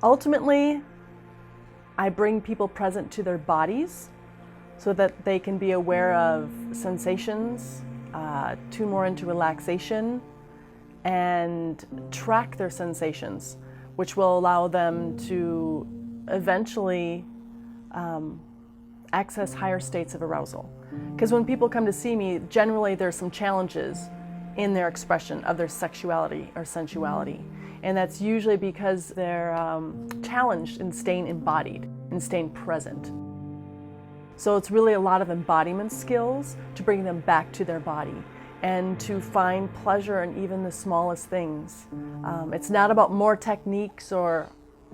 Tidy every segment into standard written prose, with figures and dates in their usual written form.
Ultimately, I bring people present to their bodies so that they can be aware of sensations, tune more into relaxation, and track their sensations, which will allow them to eventually access higher states of arousal. Because when people come to see me, generally there's some challenges in their expression of their sexuality or sensuality. And that's usually because they're challenged in staying embodied and staying present. So it's really a lot of embodiment skills to bring them back to their body and to find pleasure in even the smallest things. It's not about more techniques or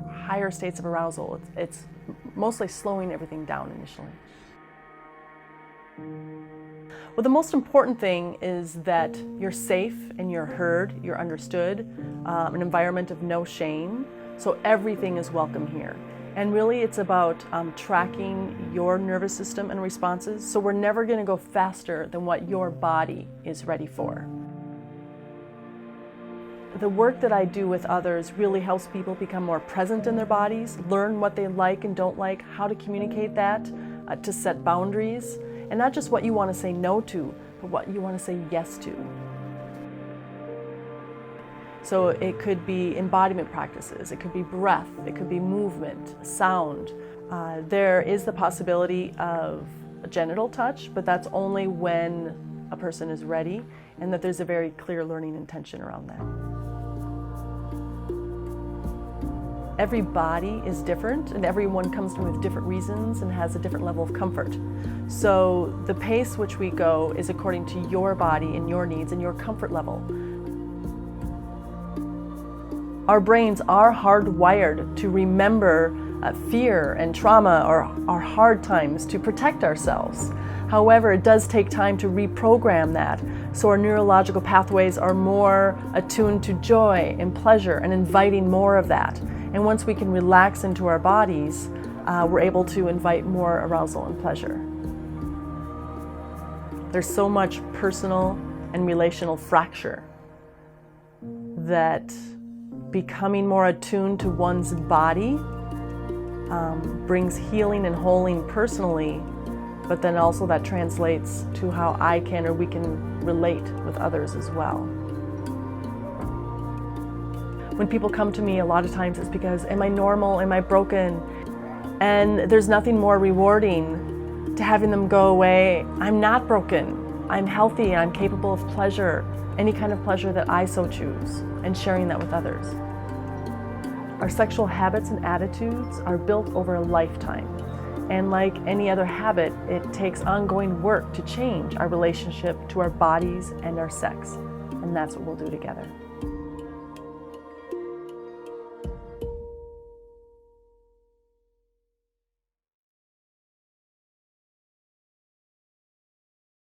higher states of arousal. It's mostly slowing everything down initially. Well, the most important thing is that you're safe and you're heard, you're understood, an environment of no shame, so everything is welcome here. And really it's about tracking your nervous system and responses, so we're never going to go faster than what your body is ready for. The work that I do with others really helps people become more present in their bodies, learn what they like and don't like, how to communicate that, to set boundaries, and not just what you want to say no to, but what you want to say yes to. So it could be embodiment practices, it could be breath, it could be movement, sound. There is the possibility of a genital touch, but that's only when a person is ready and that there's a very clear learning intention around that. Every body is different and everyone comes to me with different reasons and has a different level of comfort. So the pace which we go is according to your body and your needs and your comfort level. Our brains are hardwired to remember fear and trauma or our hard times to protect ourselves. However, it does take time to reprogram that, so our neurological pathways are more attuned to joy and pleasure and inviting more of that. And once we can relax into our bodies, we're able to invite more arousal and pleasure. There's so much personal and relational fracture that becoming more attuned to one's body brings healing and holding personally, but then also that translates to how I can or we can relate with others as well. When people come to me, a lot of times it's because, am I normal? Am I broken? And there's nothing more rewarding to having them go away. I'm not broken. I'm healthy. I'm capable of pleasure, any kind of pleasure that I so choose, and sharing that with others. Our sexual habits and attitudes are built over a lifetime. And like any other habit, it takes ongoing work to change our relationship to our bodies and our sex. And that's what we'll do together.